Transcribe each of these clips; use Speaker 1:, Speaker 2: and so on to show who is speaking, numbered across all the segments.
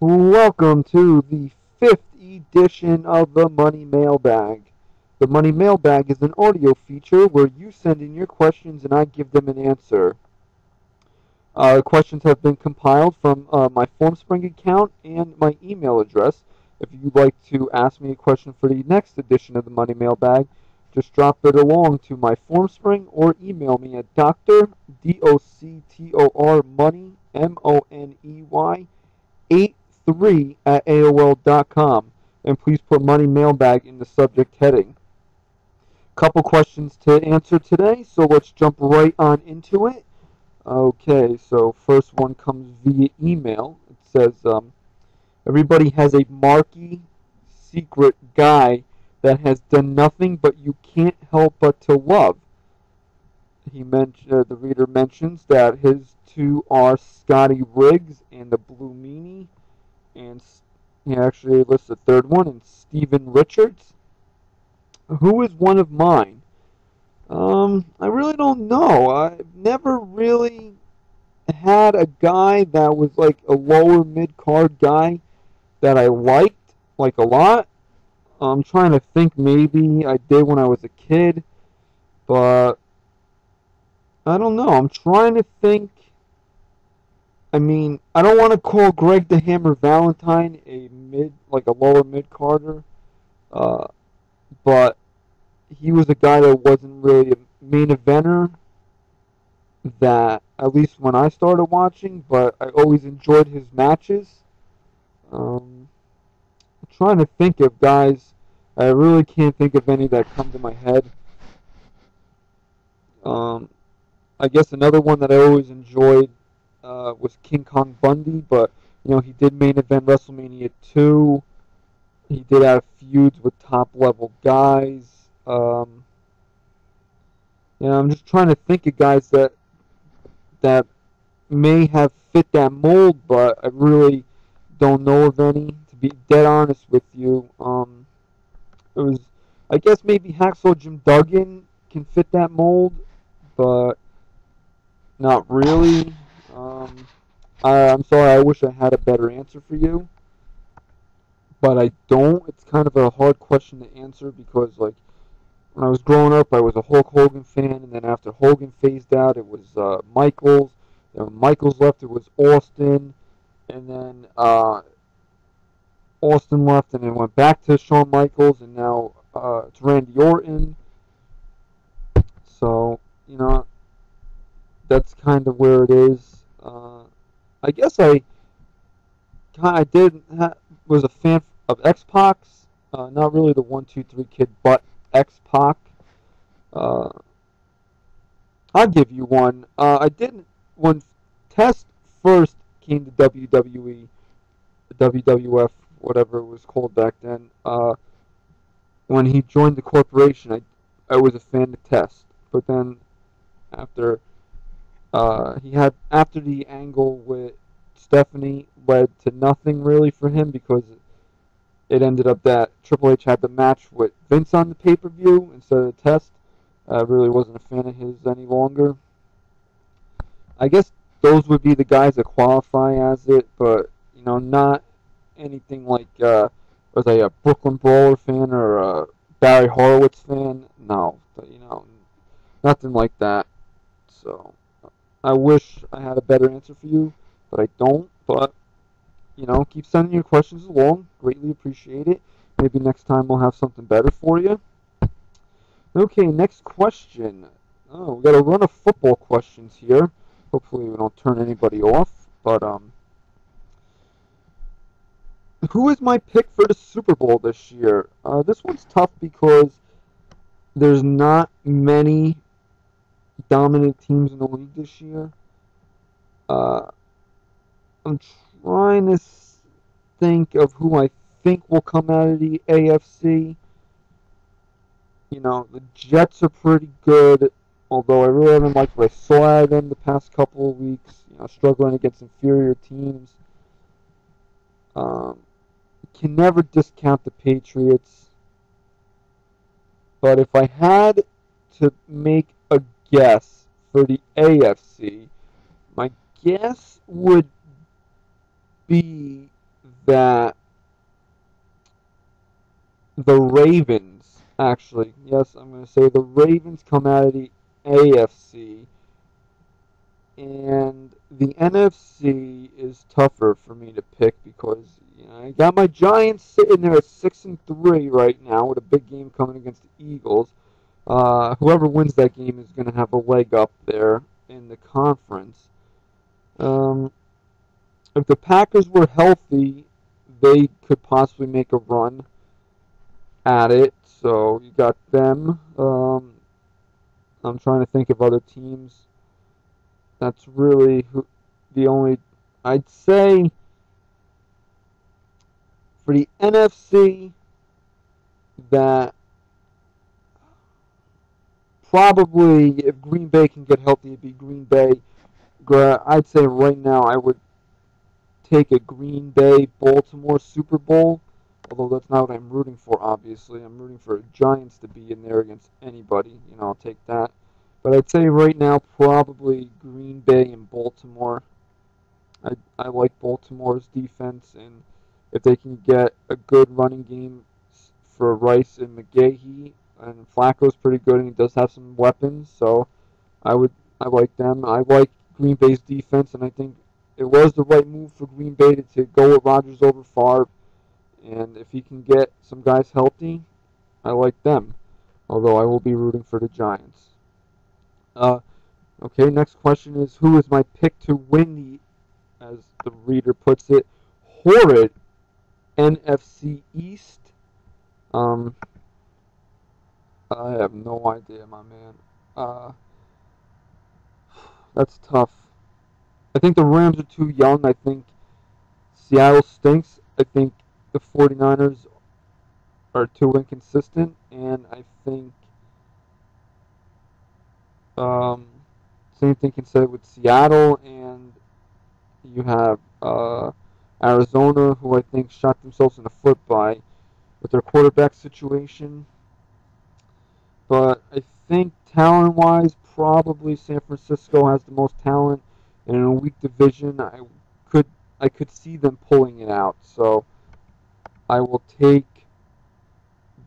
Speaker 1: Welcome to the fifth edition of the Money Mailbag. The Money Mailbag is an audio feature where you send in your questions and I give them an answer. Questions have been compiled from my FormSpring account and my email address. If you'd like to ask me a question for the next edition of the Money Mailbag, just drop it along to my FormSpring or email me at Doctor Money MONEY 83 at AOL.com, and please put Money Mailbag in the subject heading. Couple questions to answer today, so let's jump right on into it. Okay, so first one comes via email. It says, everybody has a marquee secret guy that has done nothing but you can't help but to love. The reader mentions that his two are Scotty Riggs and the Blue Meanie, and he actually lists a third one, and Steven Richards. Who is one of mine? I really don't know. I've never really had a guy that was like a lower mid card guy that I liked like a lot. I'm trying to think. Maybe I did when I was a kid, but I don't know. I'm trying to think. I mean, I don't want to call Greg the Hammer Valentine like a lower mid carder, uh, but he was a guy that wasn't really a main eventer. That at least when I started watching, but I always enjoyed his matches. I'm trying to think of guys. I really can't think of any that come to my head. Um, I guess another one that I always enjoyed was King Kong Bundy, but he did main event WrestleMania 2. He did have feuds with top level guys. I'm just trying to think of guys that may have fit that mold, but I really don't know of any. To be dead honest with you, it was, I guess maybe Hacksaw Jim Duggan can fit that mold, but not really. Um, I'm sorry. I wish I had a better answer for you, but I don't. It's kind of a hard question to answer because, like, when I was growing up, I was a Hulk Hogan fan, and then after Hogan phased out, it was Michaels. Then when Michaels left, it was Austin, and then Austin left, and then went back to Shawn Michaels, and now it's Randy Orton. So that's kind of where it is. I guess I was a fan of X Pac's, not really the 1, 2, 3 kid, but X Pac. Uh, I'll give you one. I didn't when Test first came to WWE, WWF, whatever it was called back then. When he joined the corporation, I was a fan of Test, but then after after the angle with Stephanie led to nothing really for him because it ended up that Triple H had the match with Vince on the pay-per-view instead of the Test. I really wasn't a fan of his any longer. I guess those would be the guys that qualify as it, but not anything like was I a Brooklyn Brawler fan or a Barry Horowitz fan? No, nothing like that. So I wish I had a better answer for you, but I don't. But keep sending your questions along. Greatly appreciate it. Maybe next time we'll have something better for you. Okay, next question. Oh, we got a run of football questions here. Hopefully we don't turn anybody off. But who is my pick for the Super Bowl this year? This one's tough because there's not many dominant teams in the league this year. Uh, I'm trying to think of who I think will come out of the AFC. The Jets are pretty good, although I really haven't liked what I saw out of them the past couple of weeks. Struggling against inferior teams. Um, can never discount the Patriots. But if I had to make a guess for the AFC, my guess would be that the Ravens, actually, yes, I'm going to say the Ravens come out of the AFC, and the NFC is tougher for me to pick because I got my Giants sitting there at 6-3 right now with a big game coming against the Eagles. Whoever wins that game is going to have a leg up there in the conference. Um, if the Packers were healthy, they could possibly make a run at it. So you got them. I'm trying to think of other teams. That's really the only. I'd say for the NFC that probably if Green Bay can get healthy, it'd be Green Bay. I'd say right now I would take a Green Bay Baltimore Super Bowl. Although that's not what I'm rooting for, obviously. I'm rooting for Giants to be in there against anybody. I'll take that. But I'd say right now probably Green Bay and Baltimore. I like Baltimore's defense, and if they can get a good running game for Rice and McGahee, and Flacco's pretty good and he does have some weapons, so I would I like them. I like Green Bay's defense, and I think it was the right move for Green Bay to go with Rodgers over Favre. And if he can get some guys healthy, I like them. Although I will be rooting for the Giants. Uh, okay, next question is who is my pick to win the, as the reader puts it, horrid NFC East? Um, I have no idea, my man. Uh, that's tough. I think the Rams are too young. I think Seattle stinks. I think the 49ers are too inconsistent. And I think um, same thing can say with Seattle. And you have Arizona, who I think shot themselves in the foot with their quarterback situation. But I think talent-wise, probably San Francisco has the most talent. And in a weak division, could I could see them pulling it out. So I will take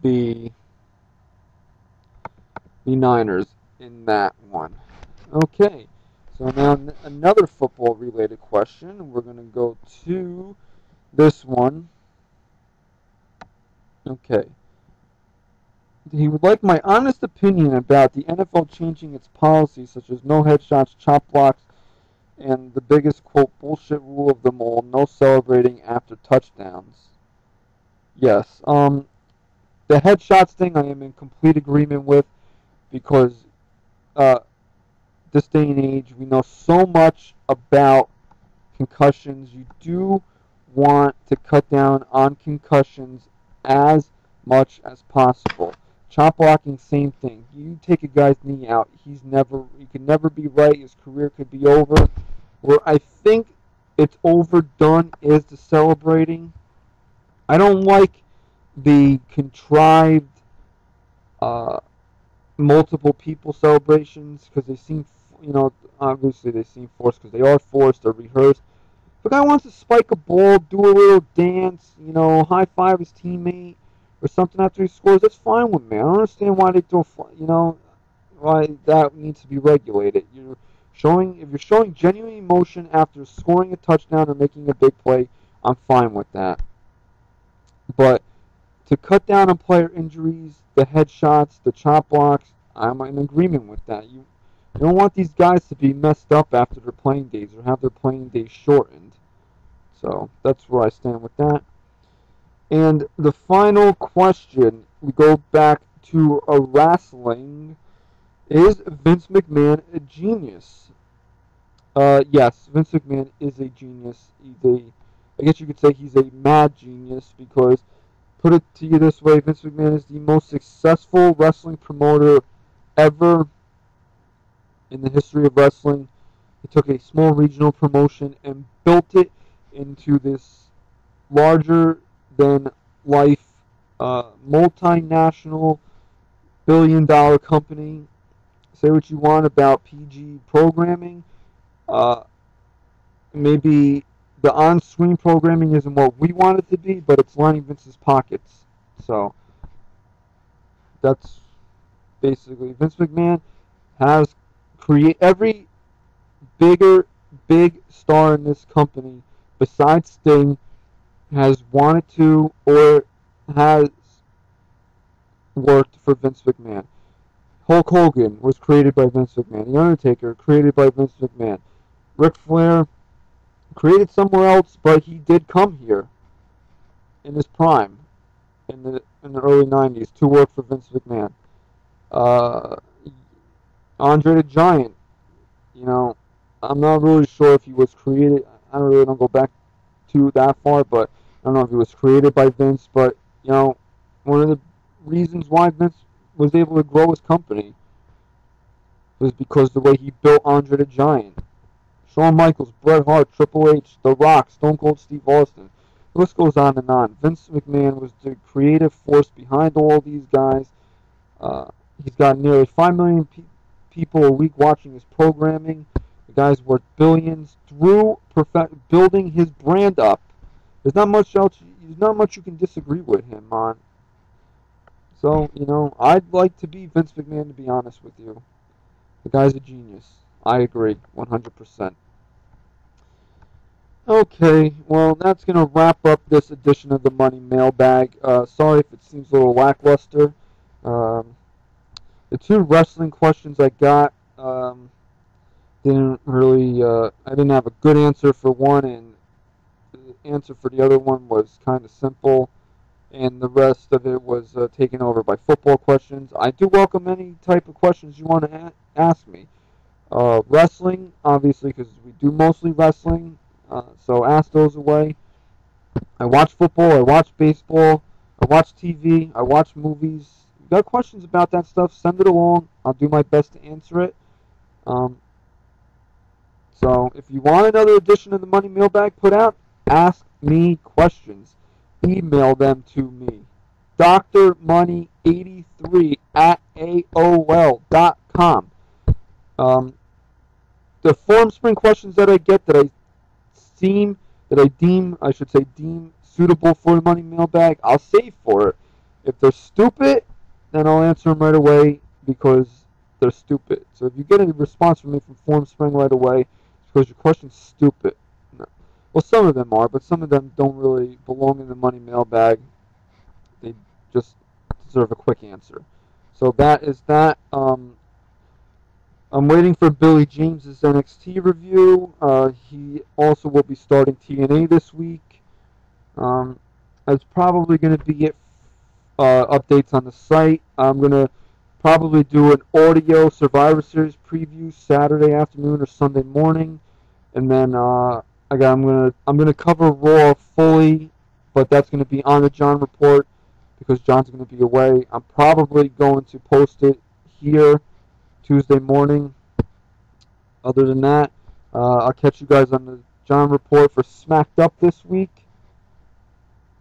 Speaker 1: the Niners in that one. Okay, so now another football-related question. We're going to go to this one. Okay. He would like my honest opinion about the NFL changing its policies, such as no headshots, chop blocks, and the biggest, quote, bullshit rule of them all, no celebrating after touchdowns. Yes, the headshots thing I am in complete agreement with because uh, this day and age we know so much about concussions. You do want to cut down on concussions as much as possible. Chop blocking, same thing. You take a guy's knee out, he could never be right. His career could be over. Where I think it's overdone is the celebrating. I don't like the contrived uh, multiple people celebrations because they seem, obviously they seem forced because they are forced or rehearsed. If a guy wants to spike a ball, do a little dance, high five his teammate or something after he scores, that's fine with me. I don't understand why they throw, why that needs to be regulated. If you're showing genuine emotion after scoring a touchdown or making a big play, I'm fine with that. But to cut down on player injuries, the headshots, the chop blocks, I'm in agreement with that. You don't want these guys to be messed up after their playing days or have their playing days shortened. So that's where I stand with that. And the final question, we go back to a wrestling. Is Vince McMahon a genius? Yes, Vince McMahon is a genius. I guess you could say he's a mad genius because, put it to you this way, Vince McMahon is the most successful wrestling promoter ever in the history of wrestling. He took a small regional promotion and built it into this larger than life multinational billion-dollar company. Say what you want about PG programming. Uh, maybe the on-screen programming isn't what we want it to be, but it's lining Vince's pockets. So that's basically Vince McMahon has create every big star in this company besides Sting has wanted to or has worked for Vince McMahon. Hulk Hogan was created by Vince McMahon. The Undertaker created by Vince McMahon. Ric Flair created somewhere else, but he did come here in his prime in the early '90s to work for Vince McMahon. Uh, Andre the Giant, you know, I'm not really sure if he was created. I don't go back to that far, but I don't know if he was created by Vince. But one of the reasons why Vince was able to grow his company was because the way he built Andre the Giant. Shawn Michaels, Bret Hart, Triple H, The Rock, Stone Cold Steve Austin. The list goes on and on. Vince McMahon was the creative force behind all these guys. He's got nearly 5 million people a week watching his programming. The guy's worth billions through building his brand up. There's not much else. There's not much you can disagree with him on. So I'd like to be Vince McMahon, to be honest with you. The guy's a genius. I agree, 100%. Okay, well, that's going to wrap up this edition of the Money Mailbag. Sorry if it seems a little lackluster. The two wrestling questions I got didn't really. I didn't have a good answer for one, and the answer for the other one was kind of simple, and the rest of it was taken over by football questions. I do welcome any type of questions you want to ask me. Wrestling, obviously, because we do mostly wrestling, so ask those away. I watch football, I watch baseball, I watch TV, I watch movies. If you got questions about that stuff, send it along. I'll do my best to answer it. So if you want another edition of the Money Mailbag put out, ask me questions. Email them to me. drmoney83 at AOL.com. The form spring questions that I get that I deem suitable for the Money Mailbag, I'll save for it. If they're stupid, then I'll answer them right away because they're stupid. So if you get a response from me from Form Spring right away, it's because your question's stupid. No. Well, some of them are, but some of them don't really belong in the Money Mailbag. They just deserve a quick answer. So that is that. I'm waiting for Billy James's NXT review. He also will be starting TNA this week. That's probably going to be it. Updates on the site. I'm going to probably do an audio Survivor Series preview Saturday afternoon or Sunday morning, and then I'm gonna cover Raw fully, but that's going to be on the John Report because John's going to be away. I'm probably going to post it here Tuesday morning. Other than that, I'll catch you guys on the John Report for Smacked Up this week.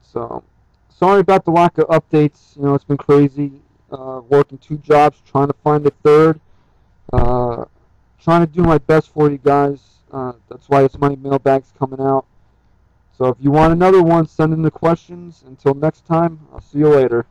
Speaker 1: So, sorry about the lack of updates. It's been crazy. Working 2 jobs, trying to find a third. Trying to do my best for you guys. That's why it's Money Mailbags coming out. So if you want another one, send in the questions. Until next time, I'll see you later.